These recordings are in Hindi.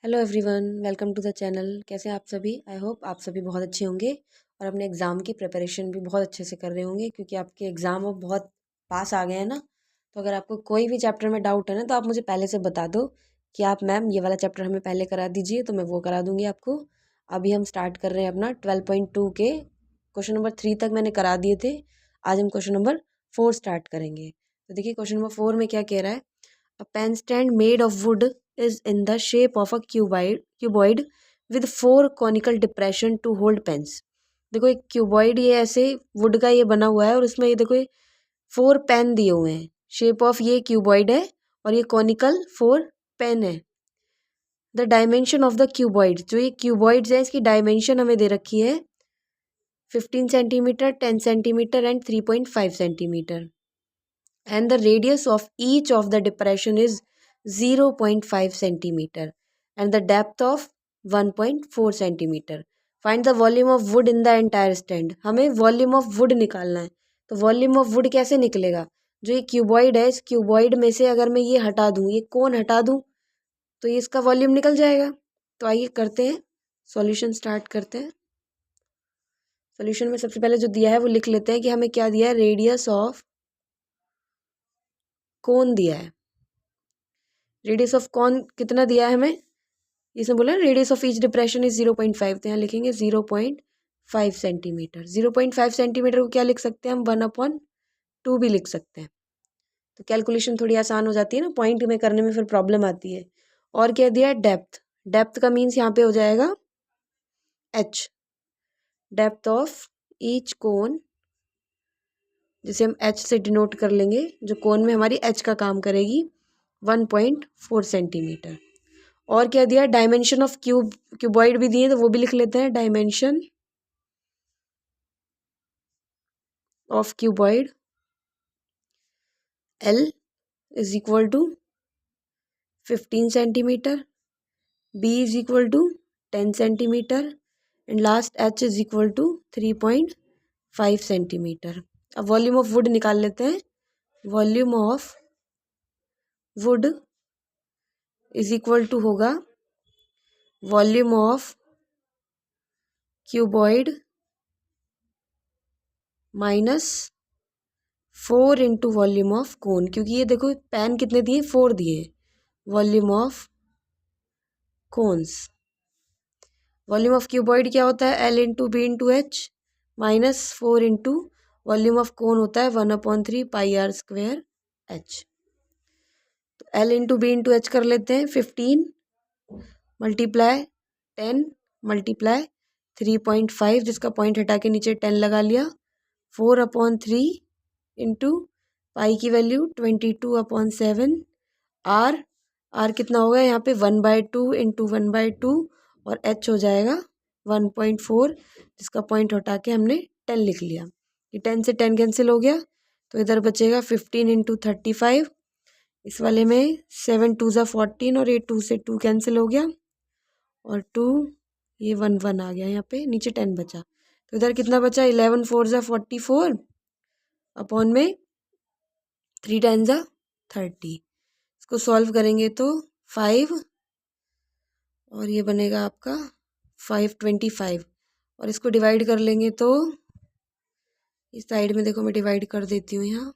Hello everyone, welcome to the channel. कैसे हैं आप सभी? आई होप आप सभी बहुत अच्छे होंगे और अपने एग्ज़ाम की प्रिपरेशन भी बहुत अच्छे से कर रहे होंगे, क्योंकि आपके एग्ज़ाम अब बहुत पास आ गए हैं ना। तो अगर आपको कोई भी चैप्टर में डाउट है ना, तो आप मुझे पहले से बता दो कि आप मैम ये वाला चैप्टर हमें पहले करा दीजिए, तो मैं वो करा दूँगी आपको। अभी हम स्टार्ट कर रहे हैं अपना 12.2 के क्वेश्चन नंबर 3 तक मैंने करा दिए थे। आज हम क्वेश्चन नंबर 4 स्टार्ट करेंगे। तो देखिए क्वेश्चन नंबर 4 में क्या कह रहा है। A pen stand made of wood is in the shape of a cuboid with 4 conical depression to hold pens। देखो एक क्यूबॉइड ये ऐसे वुड का ये बना हुआ है और उसमें ये देखो ये 4 पेन दिए हुए हैं। शेप ऑफ ये क्यूबॉइड है और ये कॉनिकल 4 पेन है। The dimension of the cuboid, जो ये क्यूबॉइड्स है इसकी डायमेंशन हमें दे रखी है 15 centimetre, 10 centimetre and 3.5 centimetre. And the radius of each of the depression is 0.5 centimeter and the depth of 1.4 centimeter. Find the volume of wood in the entire stand। हमें वॉल्यूम ऑफ वुड निकालना है। तो वॉल्यूम ऑफ वुड कैसे निकलेगा? जो ये क्यूबॉइड है, इस क्यूबॉइड में से अगर मैं ये हटा दूँ, ये कोन हटा दूँ, तो ये इसका वॉल्यूम निकल जाएगा। तो आइए करते हैं सॉल्यूशन, स्टार्ट करते हैं। सॉल्यूशन में सबसे पहले जो दिया है वो लिख लेते हैं कि हमें क्या दिया है। रेडियस ऑफ कोन दिया है। रेडियस ऑफ कौन कितना दिया है हमें? इसमें बोला है radius of each depression is 0.5, तो यहाँ लिखेंगे 0.5 सेंटीमीटर। 0.5 सेंटीमीटर को क्या लिख सकते हैं हम? 1/2 भी लिख सकते हैं। तो कैलकुलेशन थोड़ी आसान हो जाती है ना, पॉइंट में करने में फिर प्रॉब्लम आती है। और क्या दिया है? डेप्थ। डेप्थ का मीन्स यहाँ पे हो जाएगा h। डेप्थ ऑफ ईच कोन, जिसे हम h से डिनोट कर लेंगे, जो कोन में हमारी h का काम करेगी, 1.4 सेंटीमीटर। और क्या दिया? डायमेंशन ऑफ क्यूबॉइड भी दिए, तो वो भी लिख लेते हैं। Dimension of cuboid L is equal to 15 centimetre, B is equal to 10 centimetre and last H is equal to 3.5 centimetre. अब वॉल्यूम ऑफ वुड निकाल लेते हैं। Volume of wood is equal to होगा volume of cuboid minus 4 into volume of cone, क्योंकि ये देखो पेन कितने दिए? 4 दिए। Volume of cones, volume of cuboid क्या होता है? L into B into H minus 4 into volume of cone होता है 1/3 पाई आर स्क्वेयर एच। तो L into B into H कर लेते हैं। 15 मल्टीप्लाई 10 मल्टीप्लाई 3.5, जिसका पॉइंट हटा के नीचे 10 लगा लिया। 4/3 इंटू पाई की वैल्यू 22/7। आर कितना होगा यहाँ पे? 1/2 इंटू 1/2 और h हो जाएगा 1.4, जिसका पॉइंट हटा के हमने 10 लिख लिया। ये 10 से 10 कैंसिल हो गया, तो इधर बचेगा 15 इंटू 35। इस वाले में 7 2 ज़ा 14 और ये 2 से 2 कैंसिल हो गया और 2 ये 1 1 आ गया, यहाँ पे नीचे 10 बचा। तो इधर कितना बचा? 11 4 ज़ा 44 अपॉन में 3 10 ज़ा 30। इसको सॉल्व करेंगे तो 5 और ये बनेगा आपका 525 और इसको डिवाइड कर लेंगे तो इस साइड में देखो मैं डिवाइड कर देती हूँ यहाँ।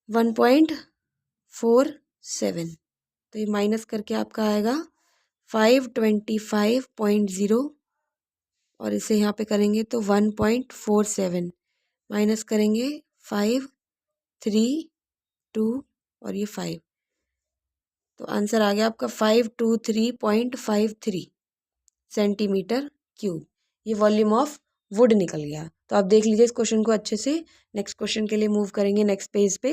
वन 1.47, तो ये माइनस करके आपका आएगा 525.0 और इसे यहाँ पे करेंगे तो 1.47 माइनस करेंगे 5 3 2 और ये 5, तो आंसर आ गया आपका 523.53 सेंटीमीटर क्यूब। ये वॉल्यूम ऑफ वुड निकल गया। तो आप देख लीजिए इस क्वेश्चन को अच्छे से। नेक्स्ट क्वेश्चन के लिए मूव करेंगे नेक्स्ट पेज पे।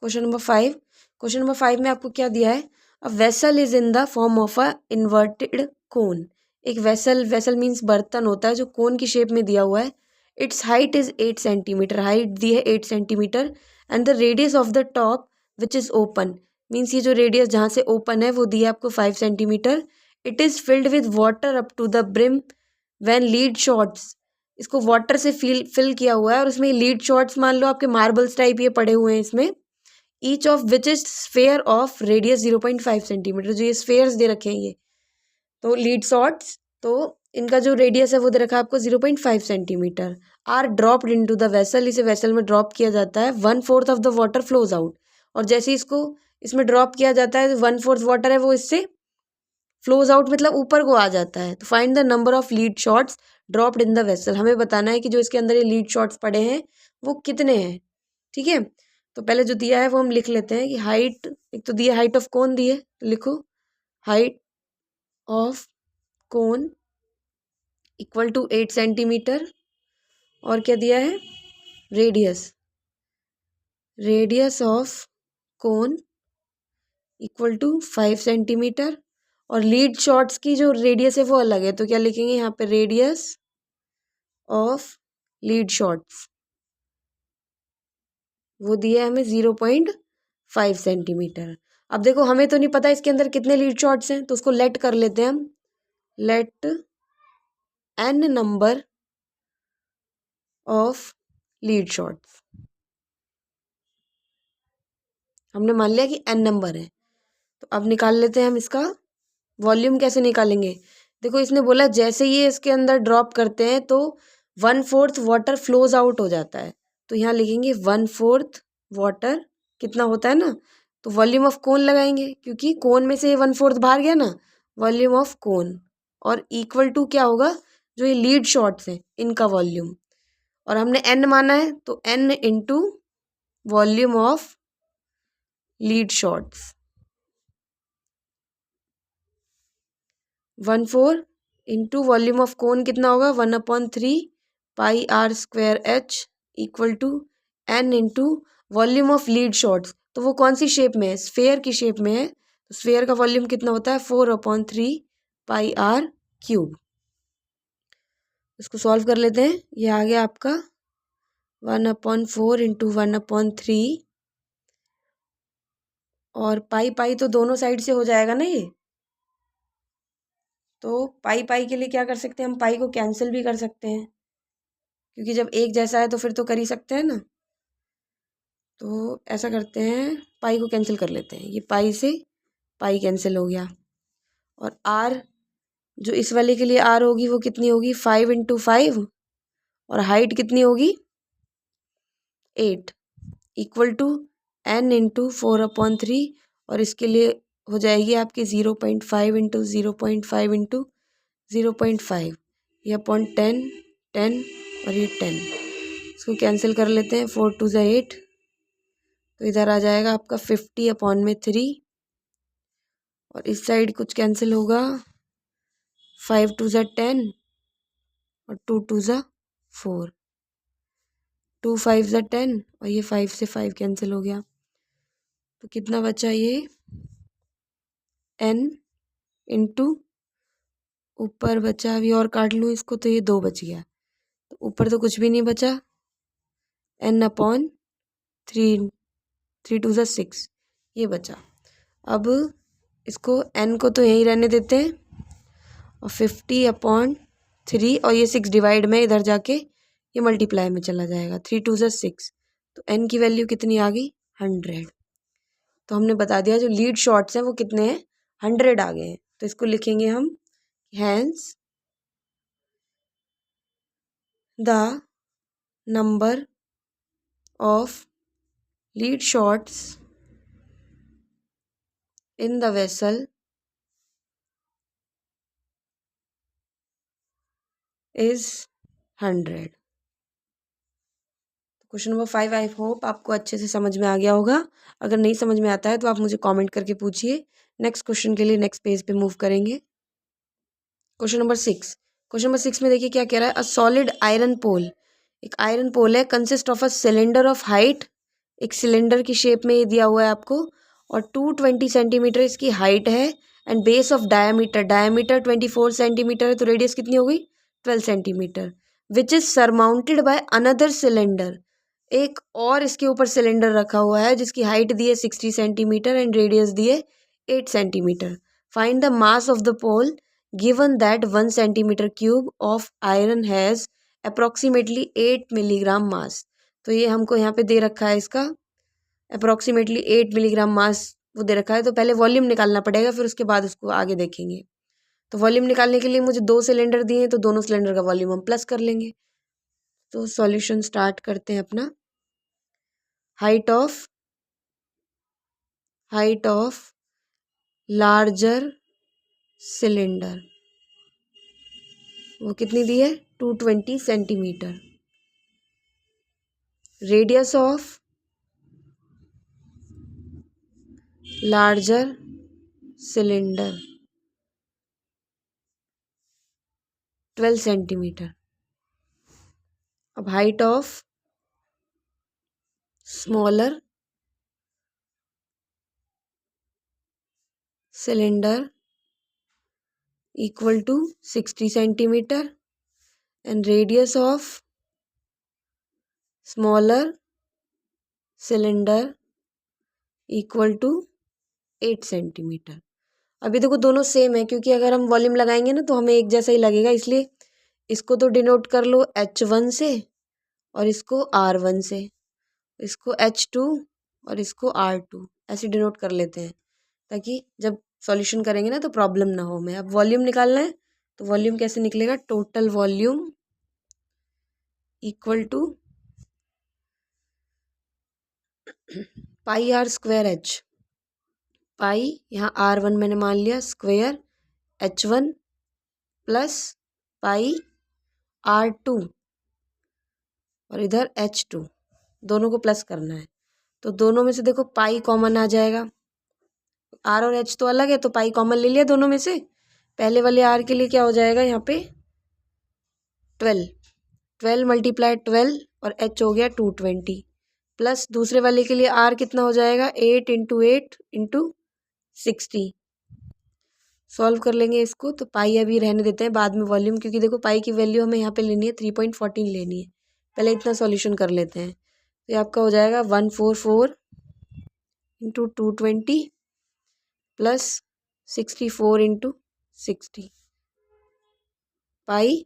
Question number 5। क्वेश्चन नंबर 5 में आपको क्या दिया है? A vessel is in the form of a inverted कोन। एक वेसल मीन्स बर्तन होता है जो कोन की शेप में दिया हुआ है। Its height is 8 centimetre, height दी है 8 centimetre and the radius of the top which is open, means ये जो रेडियस जहाँ से ओपन है वो दिया है आपको 5 centimetre it is filled with water up to the brim when lead shots, इसको वाटर से फिल किया हुआ है और उसमें लीड शॉट्स मान लो आपके मार्बल्स टाइप ये पड़े हुए हैं इसमें, each of which is sphere of radius 0.5 centimetre, जो ये स्फेयर्स दे रखे हैं ये, तो लीड शॉट्स, तो इनका जो रेडियस है वो दे रखा है आपको 0.5 centimetre, are dropped into the vessel, इसे वेसल में ड्रॉप किया जाता है, 1/4 of the water flows out, और जैसे ही इसको इसमें ड्रॉप किया जाता है 1/4 वाटर है वो इससे फ्लोज आउट मतलब ऊपर को आ जाता है। तो find the number of lead shots dropped in the vessel, हमें बताना है कि जो इसके अंदर ये लीड शॉट्स पड़े हैं वो कितने हैं। ठीक है, तो पहले जो दिया है वो हम लिख लेते हैं कि हाइट, एक तो दिया हाइट ऑफ कोन दी है, तो लिखो height of cone equal to 8 centimetre, और क्या दिया है radius, radius of cone equal to 5 centimetre, और लीड शॉट्स की जो रेडियस है वो अलग है, तो क्या लिखेंगे यहाँ पे रेडियस ऑफ लीड शॉट्स, वो दिया है हमें 0.5 सेंटीमीटर। अब देखो हमें तो नहीं पता इसके अंदर कितने लीड शॉट्स हैं, तो उसको लेट कर लेते हैं हम, let n number of lead shots, हमने मान लिया कि n नंबर है, तो अब निकाल लेते हैं हम इसका वॉल्यूम। कैसे निकालेंगे, देखो इसने बोला जैसे ये इसके अंदर ड्रॉप करते हैं तो 1/4 वाटर फ्लोज आउट हो जाता है, तो यहाँ लिखेंगे 1/4 वाटर कितना होता है ना, तो वॉल्यूम ऑफ कोन लगाएंगे क्योंकि कोन में से ये 1/4 बाहर गया ना, वॉल्यूम ऑफ कोन, और इक्वल टू क्या होगा जो ये लीड शॉट्स हैं इनका वॉल्यूम, और हमने n माना है तो n into volume of lead shots, 1/4 into volume of cone कितना होगा 1/3 pi r square h equal to n into volume of lead shots, तो वो कौन सी शेप में है, स्फेयर की शेप में है, तो स्फेयर का वॉल्यूम कितना होता है 4/3 पाई आर क्यूब। इसको सॉल्व कर लेते हैं, ये आ गया आपका 1/4 इंटू 1/3, और पाई पाई तो दोनों साइड से हो जाएगा ना ये, तो पाई पाई के लिए क्या कर सकते हैं हम, पाई को कैंसिल भी कर सकते हैं क्योंकि जब एक जैसा है तो फिर तो कर ही सकते हैं ना, तो ऐसा करते हैं पाई को कैंसिल कर लेते हैं, ये पाई से पाई कैंसिल हो गया, और आर जो इस वाले के लिए आर होगी वो कितनी होगी 5/5, और हाइट कितनी होगी 8 इक्वल टू n इंटू 4/3, और इसके लिए हो जाएगी आपकी 0.5 इंटू 0.5 इंटू 0.5, ये अपॉन 10 10 और ये 10, इसको कैंसिल कर लेते हैं, 4 2 ज़ा 8, तो इधर आ जाएगा आपका 50/3, और इस साइड कुछ कैंसिल होगा, 5 2 ज़ा 10 और 2 2 ज़ा 4, 2 5 ज़ा 10, और ये 5 से 5 कैंसिल हो गया, तो कितना बचा ये n इंटू ऊपर बचा, अभी और काट लूँ इसको तो ये 2 बच गया, तो ऊपर तो कुछ भी नहीं बचा, n/3, 3 2 ज़ा 6 ये बचा। अब इसको n को तो यहीं रहने देते हैं, और 50/3 और ये 6 डिवाइड में इधर जाके ये मल्टीप्लाई में चला जाएगा, 3 2 ज़ा 6, तो n की वैल्यू कितनी आ गई 100, तो हमने बता दिया जो लीड शॉट्स हैं वो कितने हैं 100 आ गए हैं, तो इसको लिखेंगे हम hence the number of lead shots in the vessel is 100। Question number 5 I hope आपको अच्छे से समझ में आ गया होगा, अगर नहीं समझ में आता है तो आप मुझे कमेंट करके पूछिए। नेक्स्ट क्वेश्चन के लिए नेक्स्ट पेज पे मूव करेंगे। क्वेश्चन नंबर 6, क्वेश्चन नंबर 6 में देखिए क्या कह रहा है, अ सॉलिड आयरन पोल, एक आयरन पोल है, consist of a cylinder of height, एक सिलेंडर की शेप में ये दिया हुआ है आपको, और 220 सेंटीमीटर इसकी हाइट है, and base of diameter, diameter 24 centimetre है, तो रेडियस कितनी हो गई 12 centimetre, which is surmounted by another cylinder, एक और इसके ऊपर सिलेंडर रखा हुआ है जिसकी हाइट दी है 60 सेंटीमीटर एंड रेडियस दी है 8 centimetre. Find the mass of the pole given that 1 centimetre cube of iron has approximately 8 milligram mass. तो ये हमको यहाँ पे दे रखा है, इसका अप्रॉक्सीमेटली 8 मिलीग्राम मास वो दे रखा है। तो पहले वॉल्यूम निकालना पड़ेगा, फिर उसके बाद उसको आगे देखेंगे। तो वॉल्यूम निकालने के लिए मुझे 2 सिलेंडर दिए हैं, तो दोनों सिलेंडर का वॉल्यूम हम प्लस कर लेंगे। तो सॉल्यूशन स्टार्ट करते हैं अपना। हाइट ऑफ लार्जर सिलेंडर वो कितनी दी है, 220 centimetre. Radius of larger cylinder 12 centimetre. अब height of smaller cylinder equal to 60 centimeter and radius of smaller cylinder equal to 8 centimetre. अभी देखो दोनों सेम है, क्योंकि अगर हम वॉल्यूम लगाएंगे ना तो हमें एक जैसा ही लगेगा, इसलिए इसको तो डिनोट कर लो H1 से और इसको R1 से, इसको H2 और इसको R2 ऐसे डिनोट कर लेते हैं, ताकि जब सॉल्यूशन करेंगे ना तो प्रॉब्लम ना हो। हमें अब वॉल्यूम निकालना है, तो वॉल्यूम कैसे निकलेगा, total volume equal to pi r square h. Pi यहाँ R1 मैंने मान लिया square H1 plus pi R2 और इधर H2, दोनों को प्लस करना है। तो दोनों में से देखो पाई कॉमन आ जाएगा, R और H तो अलग है, तो पाई कॉमन ले लिया दोनों में से। पहले वाले R के लिए क्या हो जाएगा यहाँ पे 12 मल्टीप्लाई 12 और H हो गया 220, प्लस दूसरे वाले के लिए R कितना हो जाएगा 8 इंटू 8 इंटू 60। सॉल्व कर लेंगे इसको, तो पाई अभी रहने देते हैं, बाद में वॉल्यूम, क्योंकि देखो पाई की वैल्यू हमें यहाँ पे लेनी है 3.14 लेनी है। पहले इतना सॉल्यूशन कर लेते हैं। तो ये आपका हो जाएगा 144 इंटू 220 प्लस 64 इंटू 60। पाई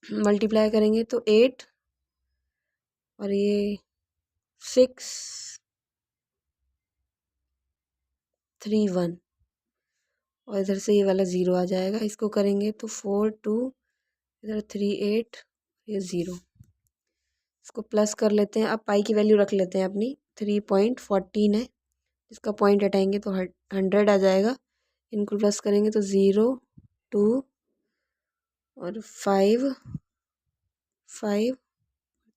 मल्टीप्लाई करेंगे तो 8 और ये 631 और इधर से ये वाला 0 आ जाएगा। इसको करेंगे तो 4 2 इधर 3 8 ये 0, इसको प्लस कर लेते हैं। अब पाई की वैल्यू रख लेते हैं अपनी 3.14 है, इसका पॉइंट हटाएंगे तो 100 आ जाएगा। इनको प्लस करेंगे तो 0 2 और 5 5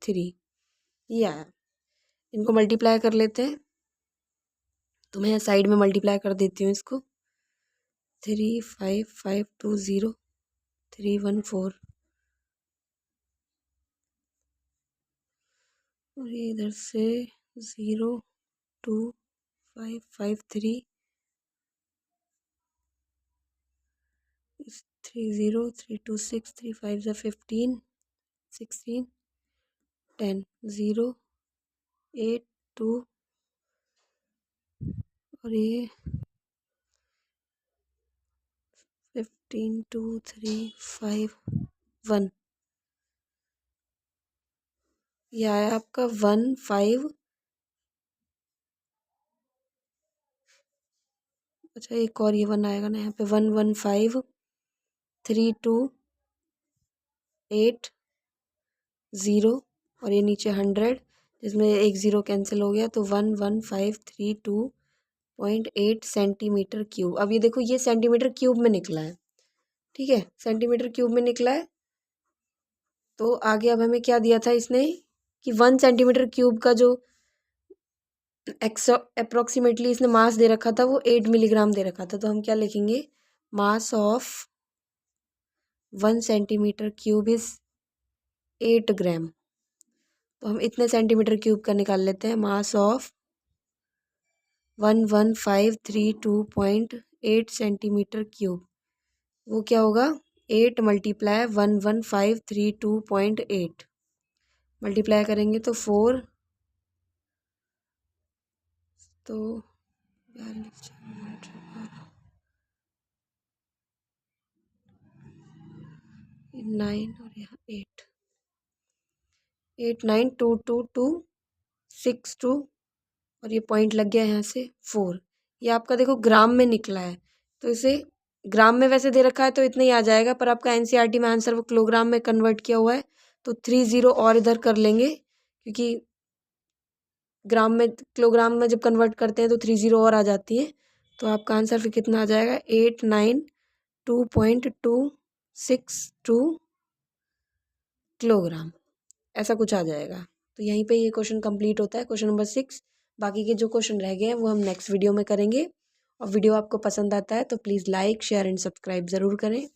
3 ये आया। इनको मल्टीप्लाई कर लेते हैं, तो मैं साइड में मल्टीप्लाई कर देती हूँ इसको। 35520 314 और ये इधर से 0 2 5 5 3 3 0 3 2 6 3 5 15 16 10 0 8 2 और ये 15 2 3 5 1 ये आया आपका 15। अच्छा एक और ये 1 आएगा ना यहाँ पे 115 32 8 0 और ये नीचे 100, जिसमें एक 0 कैंसिल हो गया, तो 11532.8 सेंटीमीटर क्यूब। अब ये देखो ये सेंटीमीटर क्यूब में निकला है, ठीक है, सेंटीमीटर क्यूब में निकला है। तो आगे अब हमें क्या दिया था इसने कि 1 सेंटीमीटर क्यूब का जो अप्रोक्सीमेटली इसने मास दे रखा था वो 8 मिलीग्राम दे रखा था। तो हम क्या लिखेंगे, mass of 1 centimetre cube is 8 ग्राम। तो हम इतने सेंटीमीटर क्यूब का निकाल लेते हैं, मास ऑफ 11532.8 सेंटीमीटर क्यूब, वो क्या होगा 8 मल्टीप्लाई 11532.8 मल्टीप्लाई करेंगे तो 4 तो 9 और यहाँ 8, 8922262 और ये पॉइंट लग गया यहाँ से 4। ये आपका देखो ग्राम में निकला है, तो इसे ग्राम में वैसे दे रखा है तो इतना ही आ जाएगा, पर आपका एनसीईआरटी में आंसर वो किलोग्राम में कन्वर्ट किया हुआ है, तो 30 और इधर कर लेंगे, क्योंकि ग्राम में किलोग्राम में जब कन्वर्ट करते हैं तो 30 और आ जाती है। तो आपका आंसर फिर कितना आ जाएगा, 892.262 किलोग्राम, ऐसा कुछ आ जाएगा। तो यहीं पे ये क्वेश्चन कंप्लीट होता है, क्वेश्चन नंबर 6। बाकी के जो क्वेश्चन रह गए हैं वो हम नेक्स्ट वीडियो में करेंगे। और वीडियो आपको पसंद आता है तो please like, share and subscribe ज़रूर करें।